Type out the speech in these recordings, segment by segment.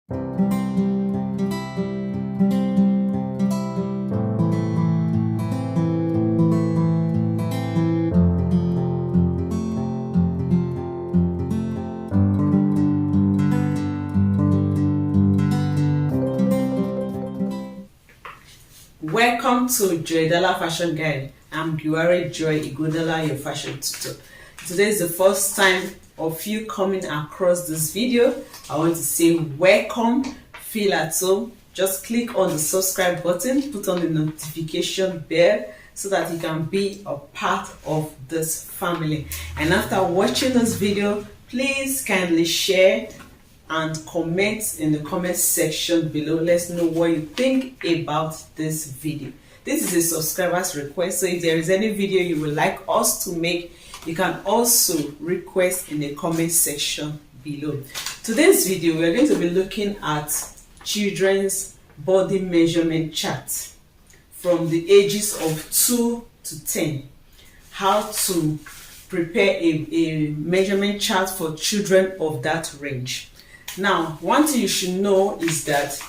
Welcome to Joidala Fashion Guide. I'm Joidala, your fashion tutor. Today is the first time of you coming across this video. I want to say welcome, feel at home. Just click on the subscribe button, put on the notification bell so that you can be a part of this family. And after watching this video, please kindly share and comment in the comment section below. Let's know what you think about this video. This is a subscriber's request, so if there is any video you would like us to make, you can also request in the comment section below. Today's video, we are going to be looking at children's body measurement chart from the ages of 2 to 10. How to prepare a measurement chart for children of that range. Now, one thing you should know is that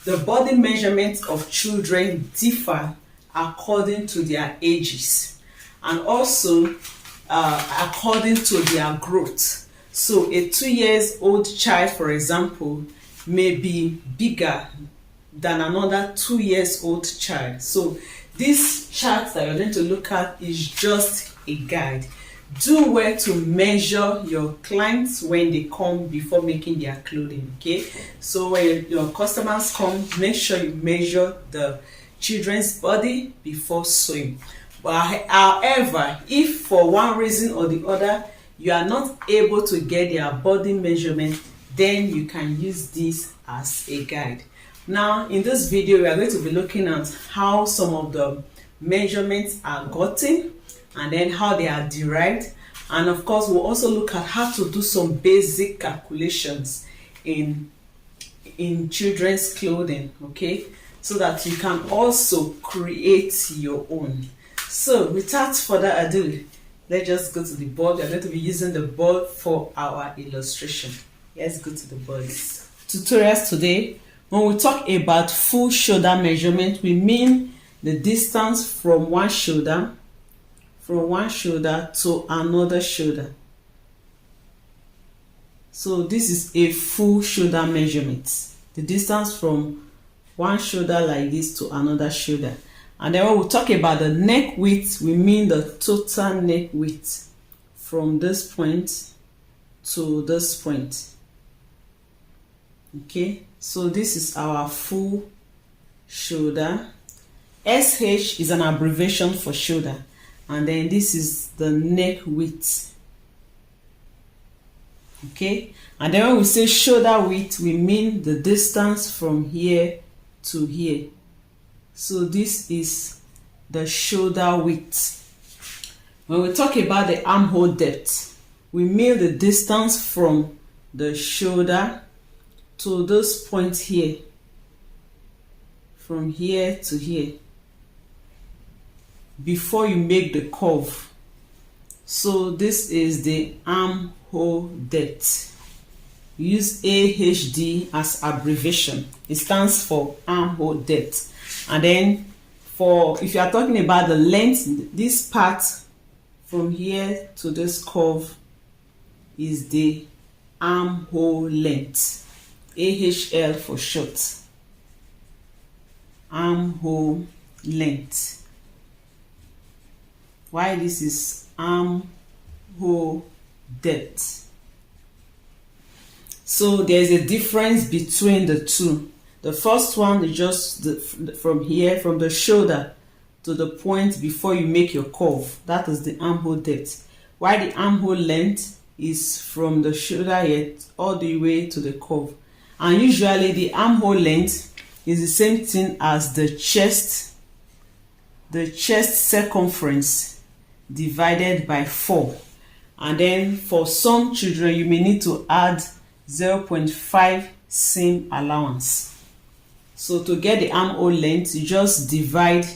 the body measurements of children differ according to their ages and also according to their growth. So a 2-year-old child, for example, may be bigger than another 2-year-old child. So this chart that you're going to look at is just a guide. Do well to measure your clients when they come before making their clothing, okay? So when your customers come, make sure you measure the children's body before sewing. But however, if for one reason or the other you are not able to get their body measurement, then you can use this as a guide. Now, in this video, we are going to be looking at how some of the measurements are gotten, and then how they are derived, and of course we'll also look at how to do some basic calculations in children's clothing, okay, so that you can also create your own. So without further ado, let's just go to the board. We're going to be using the board for our illustration. Let's go to the boards. Tutorials today. When we talk about full shoulder measurement, we mean the distance from one shoulder to another shoulder. So this is a full shoulder measurement, the distance from one shoulder like this to another shoulder. And then when we talk about the neck width, we mean the total neck width from this point to this point. Okay, so this is our full shoulder. SH is an abbreviation for shoulder. And then this is the neck width. Okay, and then when we say shoulder width, we mean the distance from here to here. So this is the shoulder width. When we talk about the armhole depth, we mean the distance from the shoulder to this point here, from here to here, before you make the curve. So this is the armhole depth. Use AHD as abbreviation. It stands for armhole depth. And then for if you are talking about the length, this part from here to this curve is the armhole length. AHL for short. Armhole length. Why this is armhole depth. So there's a difference between the two. The first one is just from here, from the shoulder to the point before you make your curve. That is the armhole depth. While the armhole length is from the shoulder here all the way to the curve. And usually the armhole length is the same thing as the chest circumference divided by 4. And then for some children you may need to add 0.5 seam allowance. So to get the armhole length, you just divide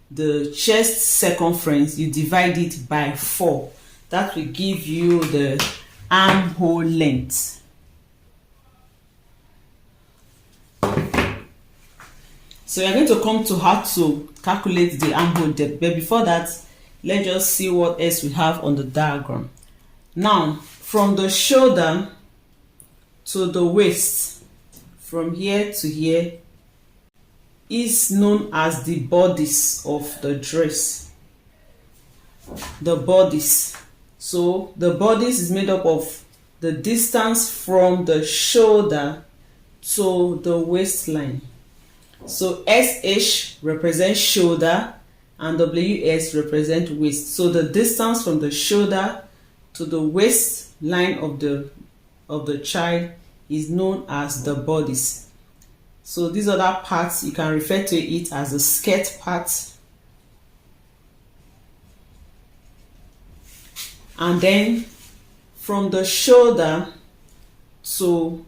the chest circumference, you divide it by 4. That will give you the armhole length. So you're going to come to how to calculate the armhole depth, but before that, let's just see what else we have on the diagram. Now, from the shoulder to the waist, from here to here, is known as the bodice of the dress. The bodice. So the bodice is made up of the distance from the shoulder to the waistline. So SH represents shoulder and WS represents waist. So the distance from the shoulder to the waistline of the child is known as the bodice. So these other parts, you can refer to it as the skirt part. And then from the shoulder to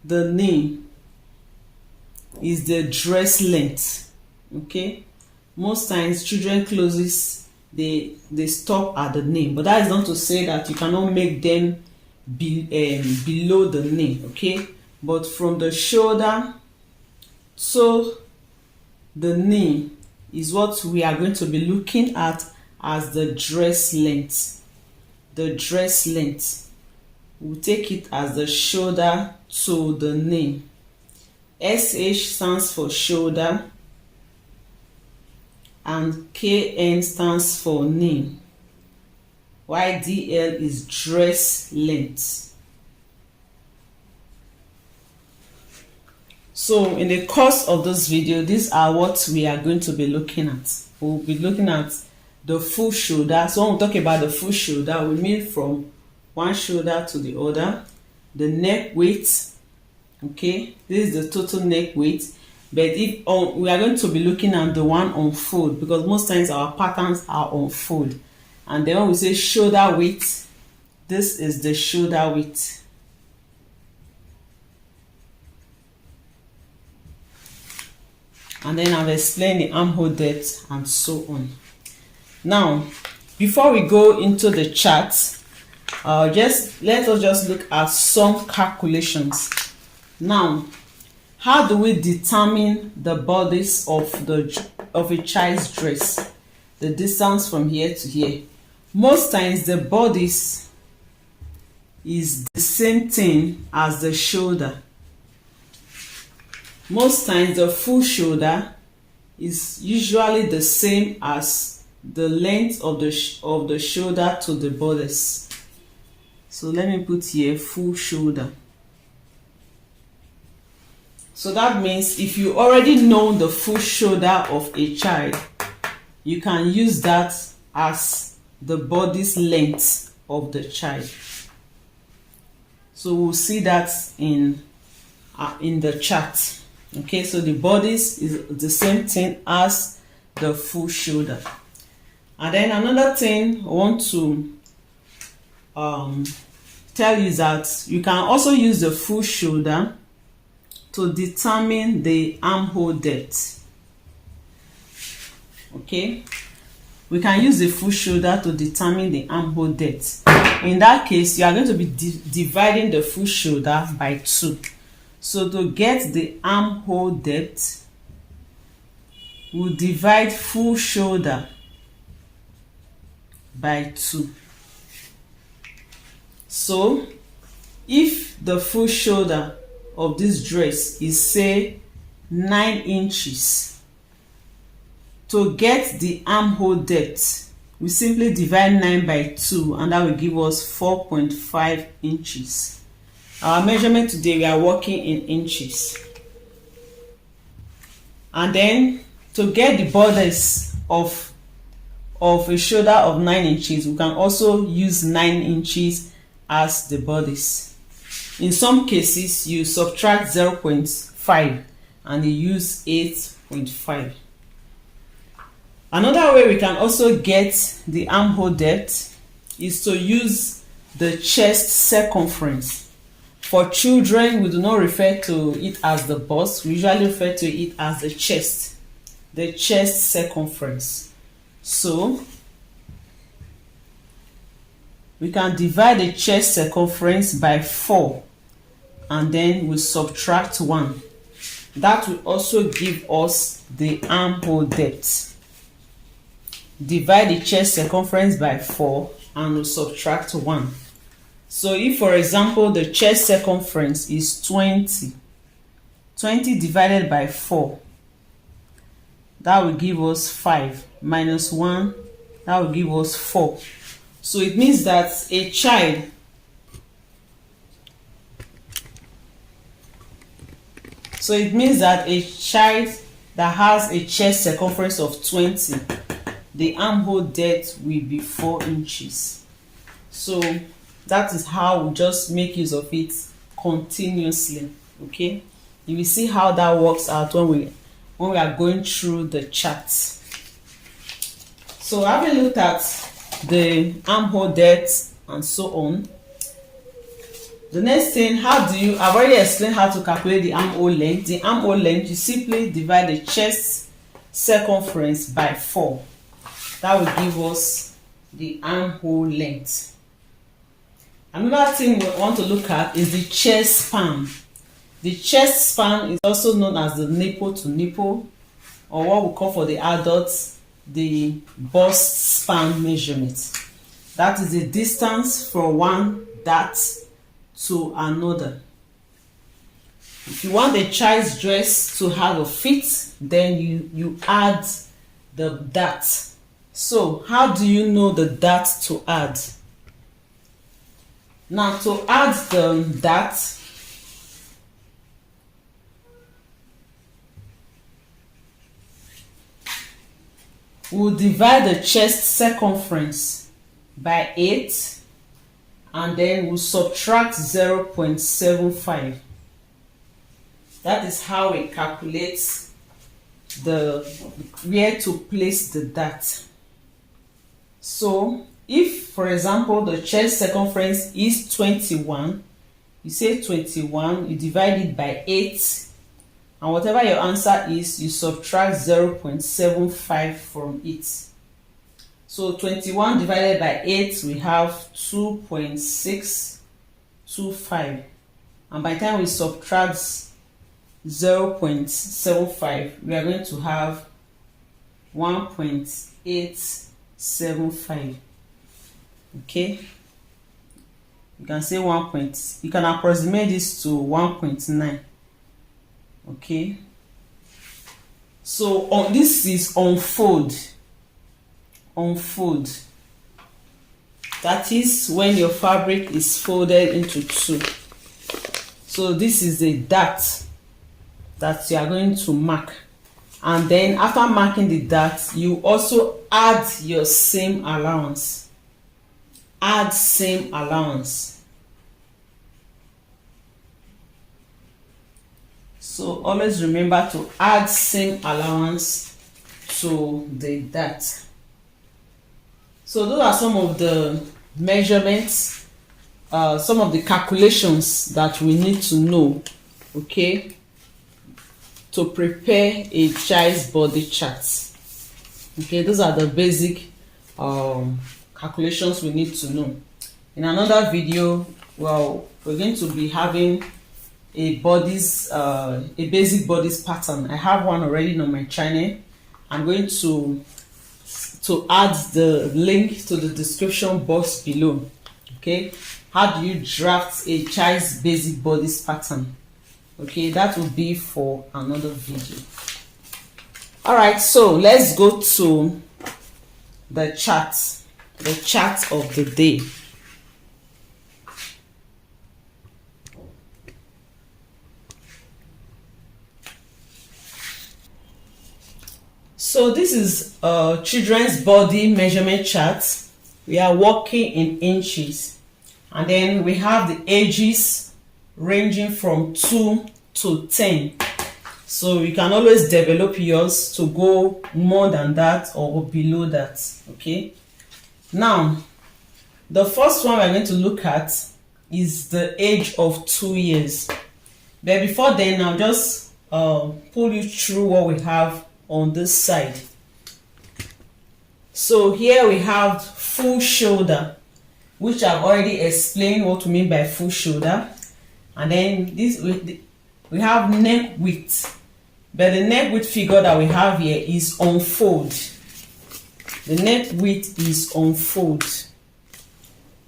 the knee is the dress length. Okay, most times children clothes they stop at the knee, but that is not to say that you cannot make them below the knee. Okay, but from the shoulder to the knee is what we are going to be looking at as the dress length. The dress length, we'll take it as the shoulder to the knee. SH stands for shoulder and KN stands for knee, while DL is dress length. So in the course of this video, these are what we are going to be looking at. We'll be looking at the full shoulder. So when we talk about the full shoulder, we mean from one shoulder to the other. The neck weight, okay, this is the total neck weight. But if we are going to be looking at the one on fold, because most times our patterns are on fold. And then when we say shoulder weight, this is the shoulder weight. And then I've explained the armhole depth and so on. Now, before we go into the chart, let us just look at some calculations. Now, how do we determine the bodice of a child's dress? The distance from here to here. Most times the bodice is the same thing as the shoulder. Most times the full shoulder is usually the same as the length of the shoulder to the bodice. So let me put here full shoulder. So that means if you already know the full shoulder of a child, you can use that as the bodice length of the child. So we'll see that in the chart. Okay, so the bodice is the same thing as the full shoulder. And then another thing I want to tell you is that you can also use the full shoulder to determine the armhole depth. Okay, we can use the full shoulder to determine the armhole depth. In that case, you are going to be dividing the full shoulder by 2. So to get the armhole depth, we'll divide full shoulder by 2. So if the full shoulder of this dress is say 9 inches, to get the armhole depth, we simply divide 9 by 2 and that will give us 4.5 inches. Our measurement today, we are working in inches. And then to get the bodice of a shoulder of 9 inches, we can also use 9 inches as the bodice. In some cases, you subtract 0.5 and you use 8.5. Another way we can also get the armhole depth is to use the chest circumference. For children, we do not refer to it as the bust, we usually refer to it as the chest circumference. So we can divide the chest circumference by 4 and then we subtract 1. that will also give us the armhole depth. Divide the chest circumference by 4 and we'll subtract 1. So if, for example, the chest circumference is 20 divided by 4, that will give us 5, minus 1, that will give us 4. So it means that a child that has a chest circumference of 20, the armhole depth will be 4 inches. So that is how we just make use of it continuously. Okay, you will see how that works out when we are going through the charts. So having looked at the armhole depth and so on, the next thing, I've already explained how to calculate the armhole length. The armhole length, you simply divide the chest circumference by 4. That will give us the armhole length. Another thing we want to look at is the chest span. The chest span is also known as the nipple to nipple, or what we call for the adults the bust span measurement. That is the distance from one dart to another. If you want the child's dress to have a fit, then you add the dart. So how do you know the dart to add? Now, to add the dart, we'll divide the chest circumference by 8 and then we'll subtract 0.75. That is how we calculate where to place the dart. So if, for example, the chest circumference is 21, you say 21, you divide it by 8, and whatever your answer is, you subtract 0.75 from it. So 21 divided by 8, we have 2.625. And by the time we subtract 0.75, we are going to have 1.875. Okay, you can say you can approximate this to 1.9. Okay, so this is unfold. That is when your fabric is folded into 2. So this is a dart that you are going to mark, and then after marking the dart, you also add your seam allowance. Add seam allowance. So always remember to add seam allowance to the dart. So those are some of the measurements, some of the calculations that we need to know, okay, to prepare a child's body chart. Okay, those are the basic calculations we need to know. In another video, well, we're going to be having a basic bodice pattern. I have one already on my channel. I'm going to add the link to the description box below. Okay, how do you draft a child's basic bodice pattern? Okay, that will be for another video. All right, so let's go to the chart of the day. So this is a children's body measurement chart. We are working in inches, and then we have the ages ranging from 2 to 10. So you can always develop yours to go more than that or below that. Okay, now the first one we're going to look at is the age of 2 years. But before then, I'll just pull you through what we have on this side. So here we have full shoulder, which I've already explained what we mean by full shoulder. And then this we have neck width. But the neck width figure that we have here is unfold. The neck width is unfold.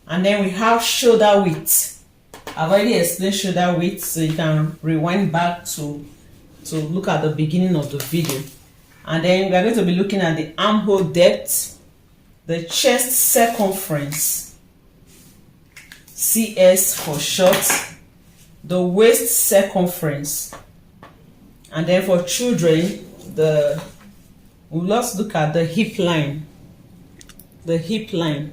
And then we have shoulder width. I've already explained shoulder width, so you can rewind back to look at the beginning of the video. And then we are going to be looking at the armhole depth, the chest circumference, CS for short, the waist circumference, and then for children, we'll also look at the hip line. The hip line.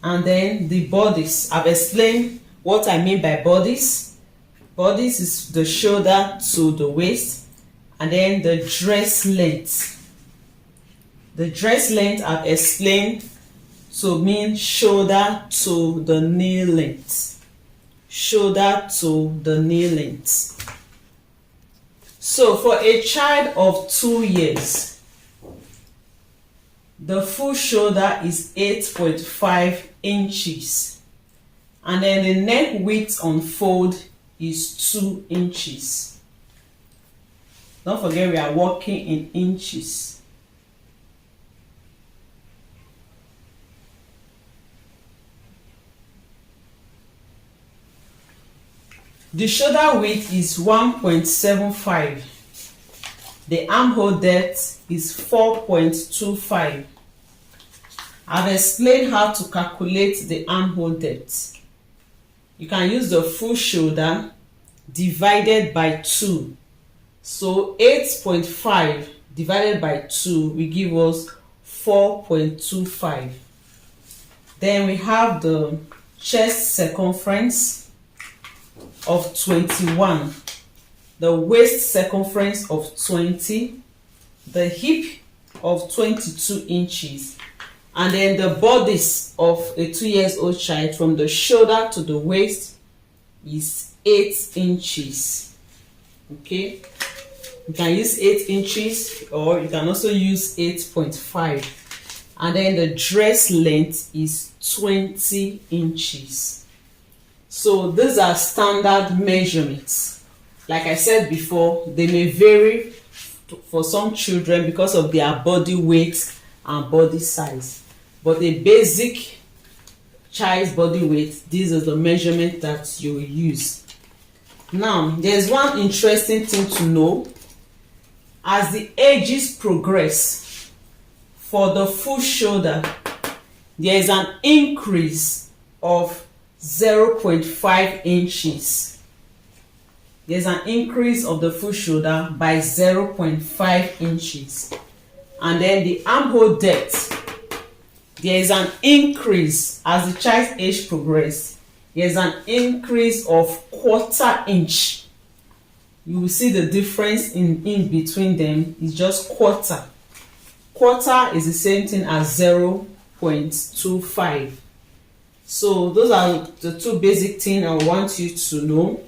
And then the bodice. I've explained what I mean by bodice. Bodice is the shoulder to the waist, and then the dress length. The dress length I've explained to mean shoulder to the knee length. Shoulder to the knee length. So for a child of 2 years, the full shoulder is 8.5 inches, and then the neck width unfold is 2 inches. Don't forget we are working in inches. The shoulder width is 1.75. The armhole depth is 4.25. I've explained how to calculate the armhole depth. You can use the full shoulder divided by 2. So 8.5 divided by 2 will give us 4.25. Then we have the chest circumference of 21, the waist circumference of 20, the hip of 22 inches, and then the bodice of a 2-year-old child from the shoulder to the waist is 8 inches. Okay, you can use 8 inches or you can also use 8.5, and then the dress length is 20 inches. So these are standard measurements. Like I said before, they may vary for some children because of their body weight and body size. But a basic child's body weight, this is the measurement that you will use. Now, there's one interesting thing to know. As the ages progress, for the full shoulder, there is an increase of 0.5 inches. There's an increase of the full shoulder by 0.5 inches. And then the armhole depth, there is an increase as the child's age progresses. There's an increase of 1/4 inch. You will see the difference in between them is just 1/4. 1/4 is the same thing as 0.25. So those are the two basic things I want you to know.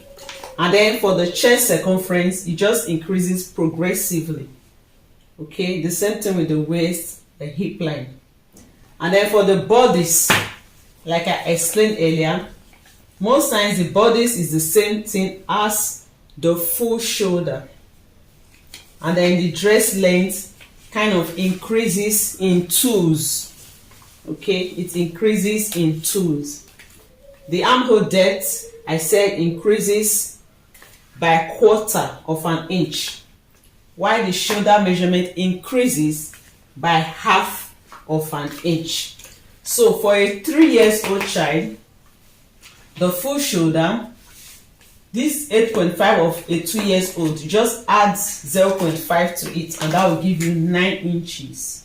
And then for the chest circumference, it just increases progressively. Okay, the same thing with the waist, the hip line. And then for the bodice, like I explained earlier, most times the bodice is the same thing as the full shoulder. And then the dress length kind of increases in twos. Okay, it increases in twos. The armhole depth, I said, increases by 1/4 inch, while the shoulder measurement increases by 1/2 inch. So for a 3-year-old child, the full shoulder, this 8.5 of a 2-year-old, you just add 0.5 to it, and that will give you 9 inches.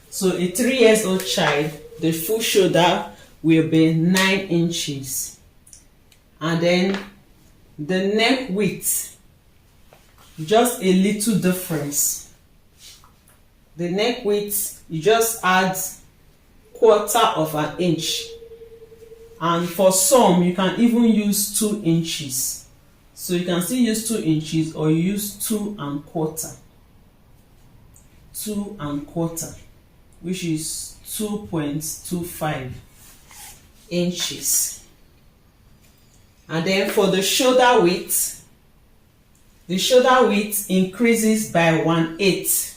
So a 3-year-old child, the full shoulder will be 9 inches. And then the neck width, just a little difference. The neck width, you just add 1/4 inch. And for some, you can even use 2 inches. So you can still use 2 inches or use 2 1/4. 2 1/4. Which is 2.25 inches. And then for the shoulder width increases by 1/8.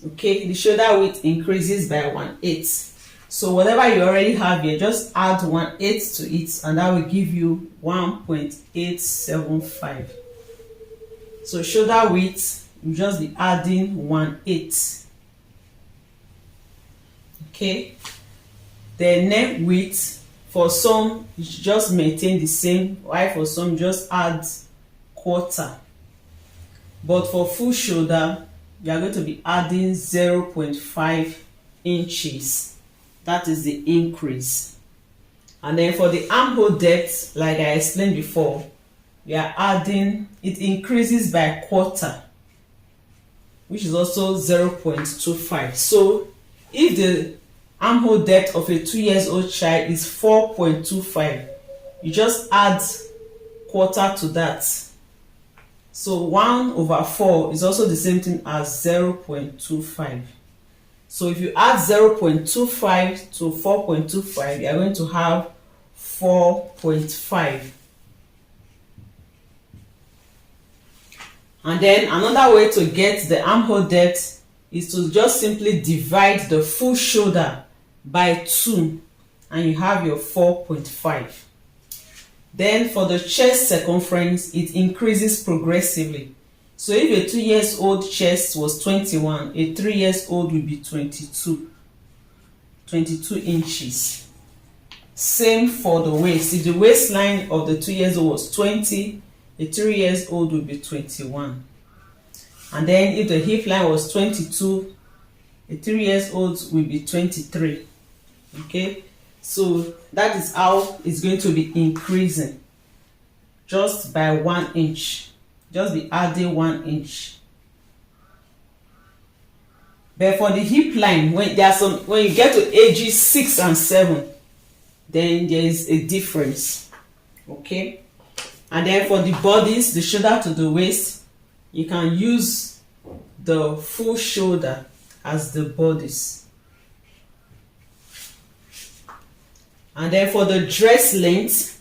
Okay, the shoulder width increases by 1/8. So whatever you already have here, just add 1/8 to it, and that will give you 1.875. So shoulder width, you just be adding 1/8. Okay, the neck width, for some you just maintain the same, while for some just add quarter. But for full shoulder, you are going to be adding 0.5 inches. That is the increase. And then for the armhole depth, like I explained before, we are adding, it increases by quarter, which is also 0.25. So if the armhole depth of a 2-year-old child is 4.25, you just add quarter to that. So 1/4 is also the same thing as 0.25. So if you add 0.25 to 4.25, you are going to have 4.5. And then another way to get the armhole depth is to just simply divide the full shoulder by 2, and you have your 4.5. Then for the chest circumference, it increases progressively. So if a 2-year-old chest was 21, a 3-year-old will be 22 inches. Same for the waist. If the waistline of the 2-year-old was 20, a 3-year-old will be 21. And then if the hip line was 22, a 3-year-old will be 23. Okay, so that is how it's going to be increasing, just by 1 inch. Just be adding 1 inch. But for the hip line, when you get to ages 6 and 7, then there is a difference. Okay, and then for the bodice, the shoulder to the waist, you can use the full shoulder as the bodice. And then for the dress length,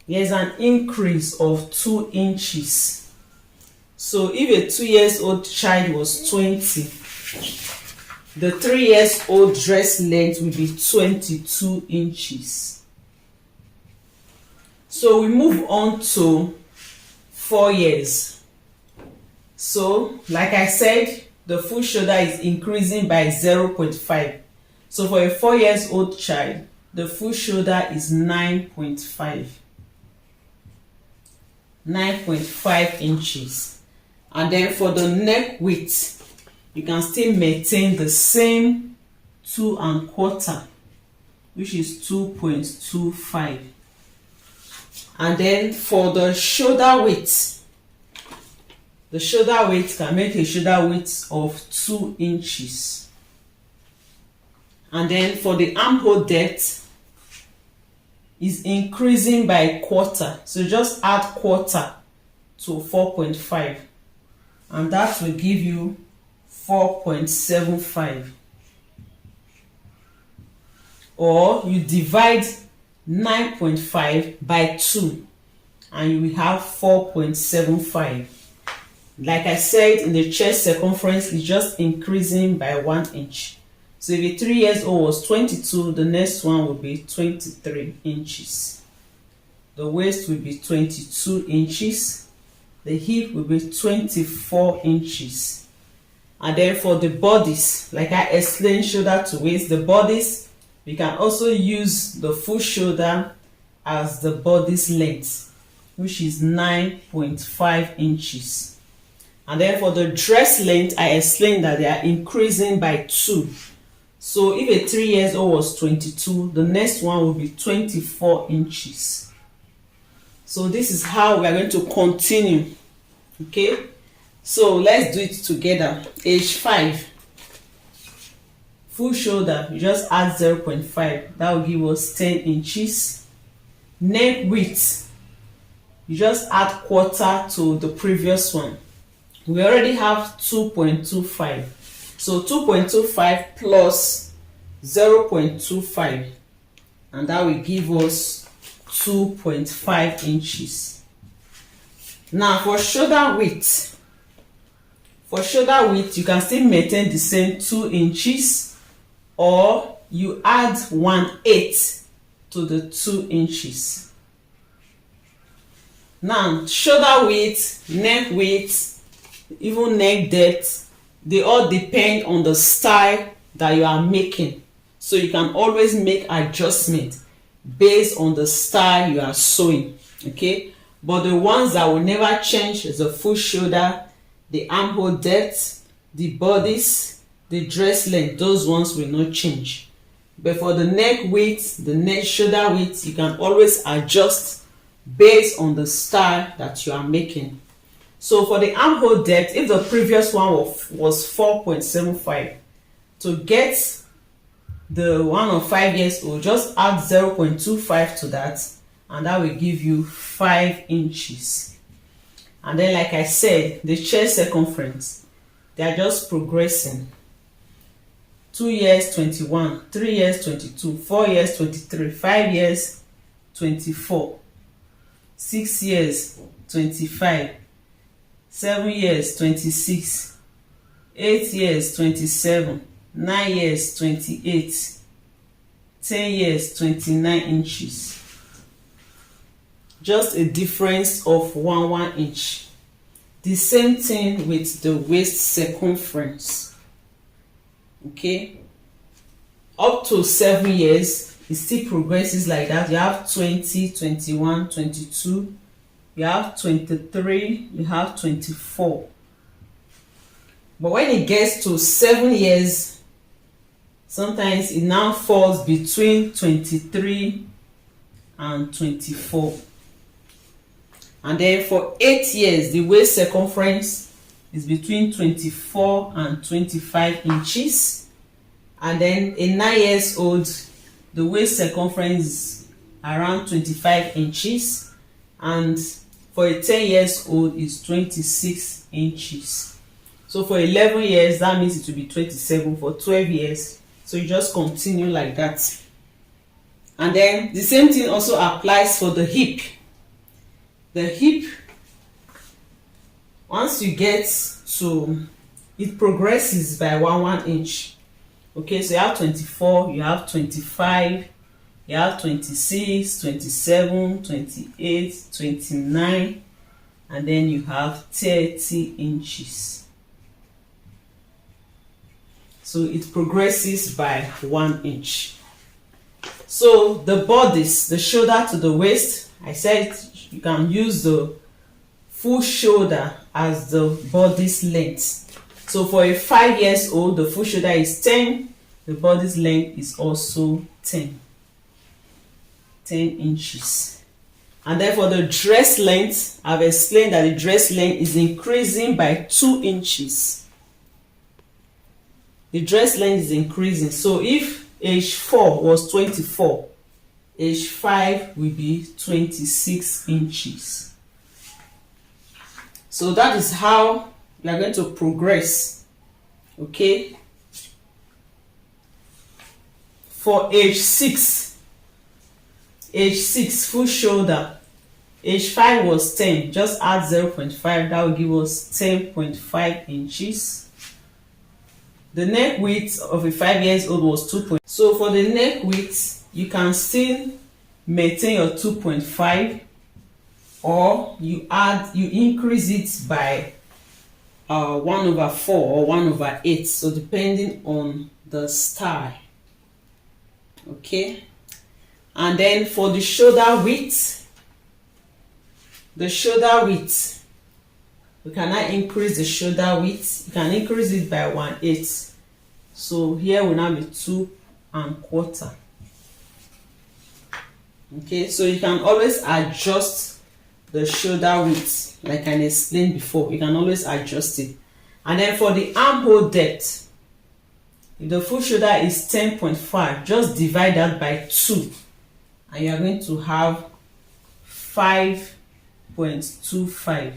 there's an increase of 2 inches. So if a 2-year-old child was 20, the 3-year-old dress length will be 22 inches. So we move on to 4 years. So like I said, the full shoulder is increasing by 0.5. So for a 4-year-old child, the full shoulder is 9.5 inches. And then for the neck width, you can still maintain the same 2 1/4, which is 2.25. And then for the shoulder width can make a shoulder width of 2 inches. And then for the armhole depth, is increasing by quarter. So just add quarter to 4.5, and that will give you 4.75. Or you divide 9.5 by 2, and you will have 4.75. Like I said, in the chest circumference, it's just increasing by 1 inch. So if a 3-year-old was 22, the next one will be 23 inches. The waist will be 22 inches. The hip will be 24 inches. And then for the bodice, like I explained, shoulder to waist, the bodice, we can also use the full shoulder as the bodice length, which is 9.5 inches. And then for the dress length, I explained that they are increasing by 2. So if a 3-year-old was 22, the next one will be 24 inches. So this is how we are going to continue. Okay, so let's do it together. Age 5, full shoulder, you just add 0.5, that will give us 10 inches. Neck width, you just add quarter to the previous one. We already have 2.25. So 2.25 plus 0.25, and that will give us 2.5 inches. Now for shoulder width, you can still maintain the same 2 inches, or you add 1/8 to the 2 inches. Now shoulder width, neck width, even neck depth, they all depend on the style that you are making. So you can always make adjustment based on the style you are sewing, okay? But the ones that will never change is the full shoulder, the armhole depth, the bodice, the dress length. Those ones will not change. But for the neck width, the neck shoulder width, you can always adjust based on the style that you are making. So for the armhole depth, if the previous one was 4.75, to get the one of 5 years old, just add 0.25 to that, and that will give you 5 inches. And then, like I said, the chest circumference, they are just progressing. 2 years 21, 3 years 22, 4 years 23, 5 years 24, 6 years 25, 7 years 26, 8 years 27, 9 years 28, 10 years 29 inches. Just a difference of 1 inch. The same thing with the waist circumference. Okay, up to 7 years it still progresses like that. You have 20, 21, 22, you have 23, you have 24. But when it gets to 7 years, sometimes it now falls between 23 and 24. And then for 8 years, the waist circumference is between 24 and 25 inches. And then a 9 years old, the waist circumference is around 25 inches. And for a 10 years old, is 26 inches. So for 11 years, that means it will be 27. For 12 years, so you just continue like that. And then the same thing also applies for the hip. The hip, once you get to, it progresses by 1 inch. Okay, so you have 24, you have 25, you have 26, 27, 28, 29, and then you have 30 inches. So it progresses by 1 inch. So the bodice, the shoulder to the waist, I said you can use the full shoulder as the bodice length. So for a 5 years old, the full shoulder is 10, the bodice length is also 10 inches. And then for the dress length, I've explained that the dress length is increasing by 2 inches. The dress length is increasing. So if age 4 was 24, age 5 will be 26 inches. So that is how we are going to progress. Okay. For age 6 full shoulder, age 5 was 10, just add 0.5, that will give us 10.5 inches. The neck width of a 5 years old was 2. So for the neck width, you can still maintain your 2.5, or you increase it by 1/4 or 1/8. So depending on the style. Okay. And then for the shoulder width, we can now increase the shoulder width. You can increase it by 1/8. So here will now be 2¼ Okay, so you can always adjust the shoulder width, like I explained before. You can always adjust it. And then for the armhole depth, if the full shoulder is 10.5, just divide that by 2, and you are going to have 5.25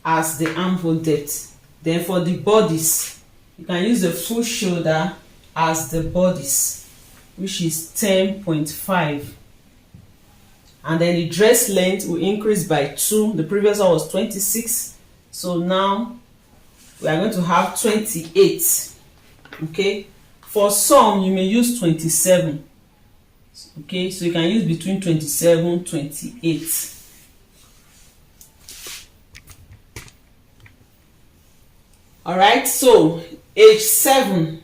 as the armhole depth. Then for the bodice, you can use the full shoulder as the bodice, which is 10.5. And then the dress length will increase by 2. The previous one was 26, so now we are going to have 28. Okay, for some you may use 27. Okay, so you can use between 27 28. All right, so age 7,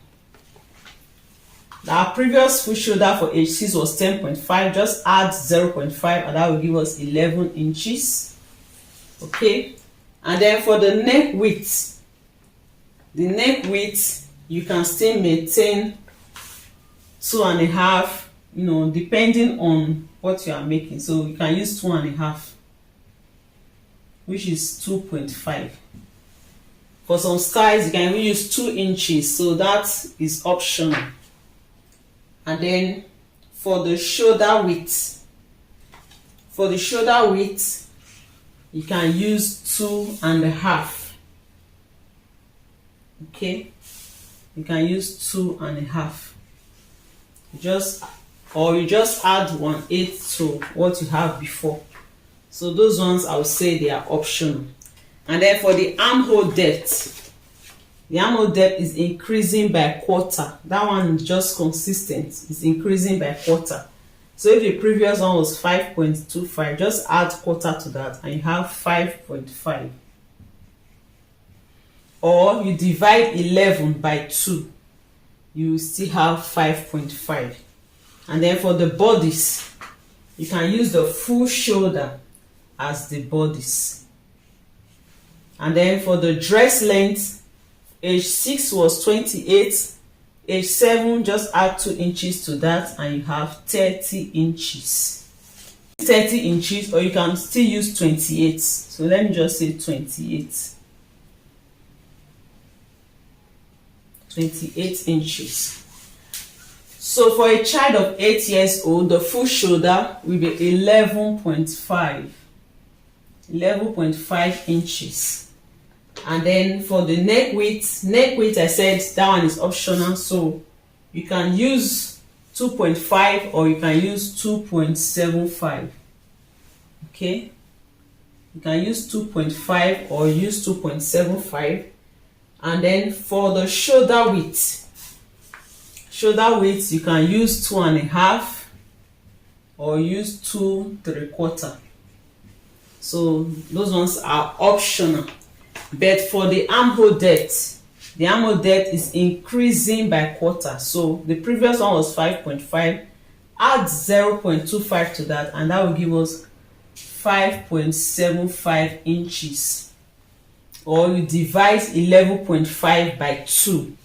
our previous full shoulder for age 6 was 10.5. Just add 0.5 and that will give us 11 inches. Okay, and then for the neck width, you can still maintain 2.5, you know, depending on what you are making. So you can use 2.5, which is 2.5. For some styles you can even use 2 inches, so that is optional. And then for the shoulder width, you can use 2.5. Okay, you can use 2.5. You just add 1/8 to what you have before. So those ones I would say they are optional. And then for the armhole depth, the armhole depth is increasing by quarter. That one is just consistent, it's increasing by quarter. So if the previous one was 5.25, just add quarter to that and you have 5.5. Or you divide 11 by 2, you still have 5.5. And then for the bodice, you can use the full shoulder as the bodice. And then for the dress length, age 6 was 28, age 7 just add 2 inches to that and you have 30 inches. 30 inches, or you can still use 28. So let me just say 28. 28 inches. So for a child of 8 years old, the full shoulder will be 11.5 inches. And then for the neck width, I said that one is optional, so you can use 2.5 or you can use 2.75. Okay, you can use 2.5 or use 2.75. And then for the shoulder width, you can use 2.5 or use 2.75. So those ones are optional. But for the armhole depth, is increasing by quarter. So the previous one was 5.5, add 0.25 to that and that will give us 5.75 inches. Or you divide 11.5 by 2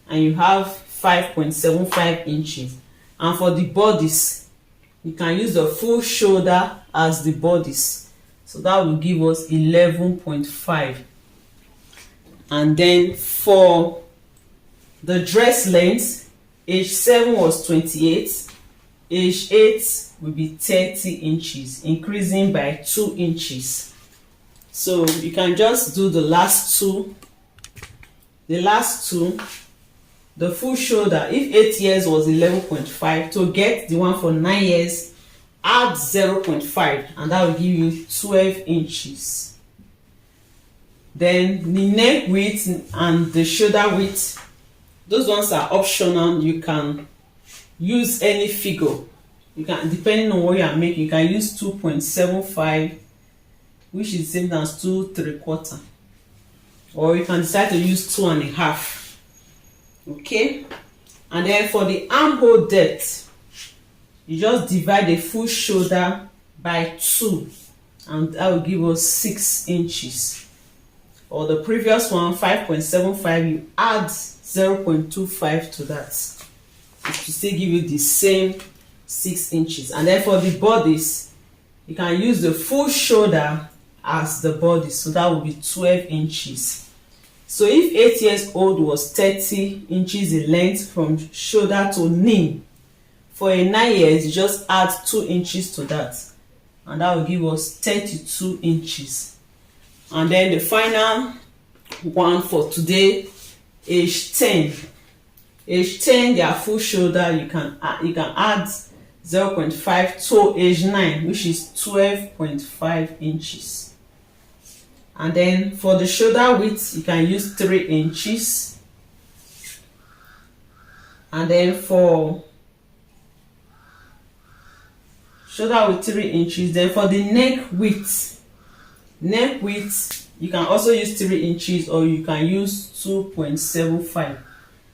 and you have 5.75 inches. And for the bodice, you can use the full shoulder as the bodice, so that will give us 11.5. And then for the dress length, age 7 was 28, age 8 will be 30 inches, increasing by 2 inches. So you can just do the last two. The full shoulder, if 8 years was 11.5, to get the one for 9 years, add 0.5 and that will give you 12 inches. Then the neck width and the shoulder width, those ones are optional. You can use any figure. You can, depending on what you are making, you can use 2.75, which is the same as 2.75, or you can decide to use 2.5. Okay, and then for the armhole depth, you just divide the full shoulder by 2 and that will give us 6 inches. Or the previous one, 5.75, you add 0.25 to that, it will still give you the same 6 inches. And then for the bodice, you can use the full shoulder as the bodice, so that will be 12 inches. So if 8 years old was 30 inches in length from shoulder to knee, for a 9 years, you just add 2 inches to that and that will give us 32 inches. And then the final one for today, age 10. Age 10, their full shoulder, you can add 0.5 to age 9, which is 12.5 inches. And then for the shoulder width, you can use 3 inches. And then for shoulder width 3 inches. Then for the neck width, you can also use 3 inches or you can use 2.75.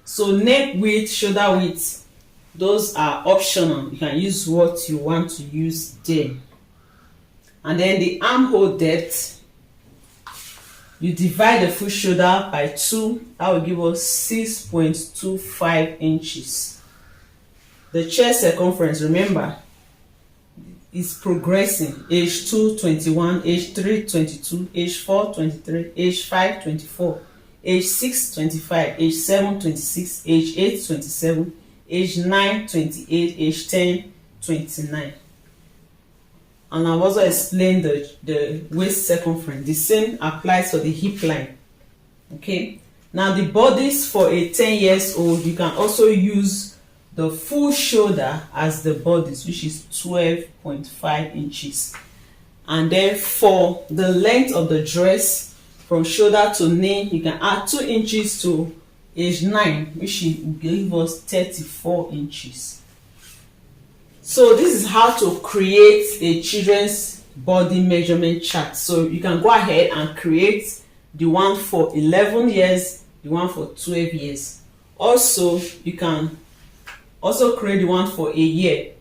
So neck width, shoulder width, those are optional. You can use what you want to use there. And then the armhole depth, you divide the full shoulder by 2. That will give us 6.25 inches. The chest circumference, remember, is progressing. Age 2, 21, age 3, 22, age 4, 23, age 5, 24, age 6, 25, age 7, 26, age 8, 27, age 9, 28, age 10, 29. And I've also explained the waist circumference. The same applies for the hip line. Okay. Now the bodice for a 10 years old, you can also use the full shoulder as the bodice, which is 12.5 inches. And then for the length of the dress from shoulder to knee, you can add 2 inches to age 9, which will give us 34 inches. So this is how to create a children's body measurement chart. So you can go ahead and create the one for 11 years, the one for 12 years. Also, you can also create the one for a year.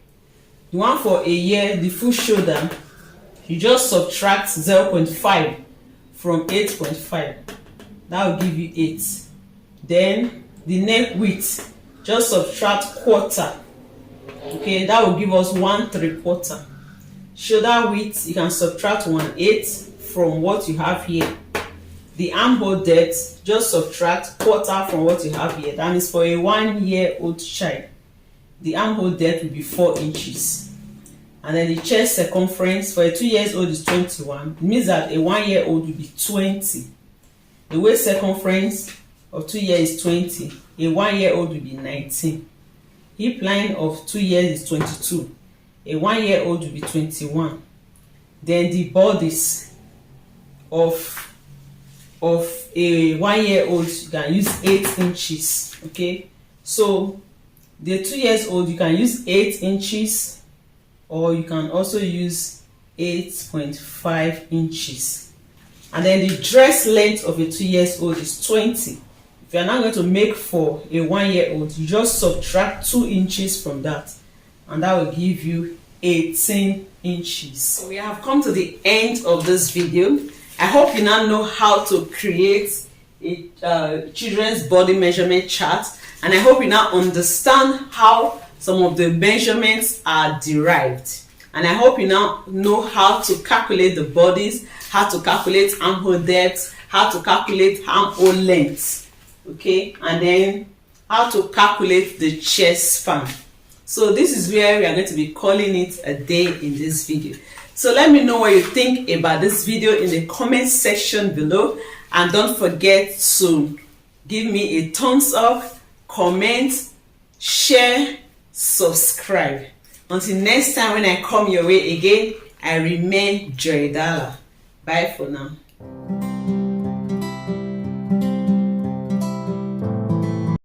The one for a year, the full shoulder, you just subtract 0.5 from 8.5. That will give you 8. Then the neck width, just subtract quarter. Okay, that will give us 1/3. Shoulder width, you can subtract 1/8 from what you have here. The armhole depth, just subtract quarter from what you have here. That means for a 1-year-old child, the armhole depth will be 4 inches. And then the chest circumference for a 2 years old is 21. It means that a 1-year-old will be 20. The waist circumference of 2 years is 20. A 1-year-old will be 19. Hip line of 2 years is 22. A 1-year-old will be 21. Then the bodice of a 1-year-old, you can use 8 inches. Okay, so the 2 years old, you can use 8 inches, or you can also use 8.5 inches. And then the dress length of a 2 years old is 20. If you're not going to make for a 1-year-old, you just subtract 2 inches from that, and that will give you 18 inches. So we have come to the end of this video. I hope you now know how to create a children's body measurement chart, and I hope you now understand how some of the measurements are derived. And I hope you now know how to calculate the bodies, how to calculate armhole depth, how to calculate armhole length. Okay, and then how to calculate the chest span. So this is where we are going to be calling it a day in this video. So let me know what you think about this video in the comment section below, and don't forget to give me a thumbs up, comment, share, subscribe. Until next time when I come your way again, I remain Joidala. Bye for now.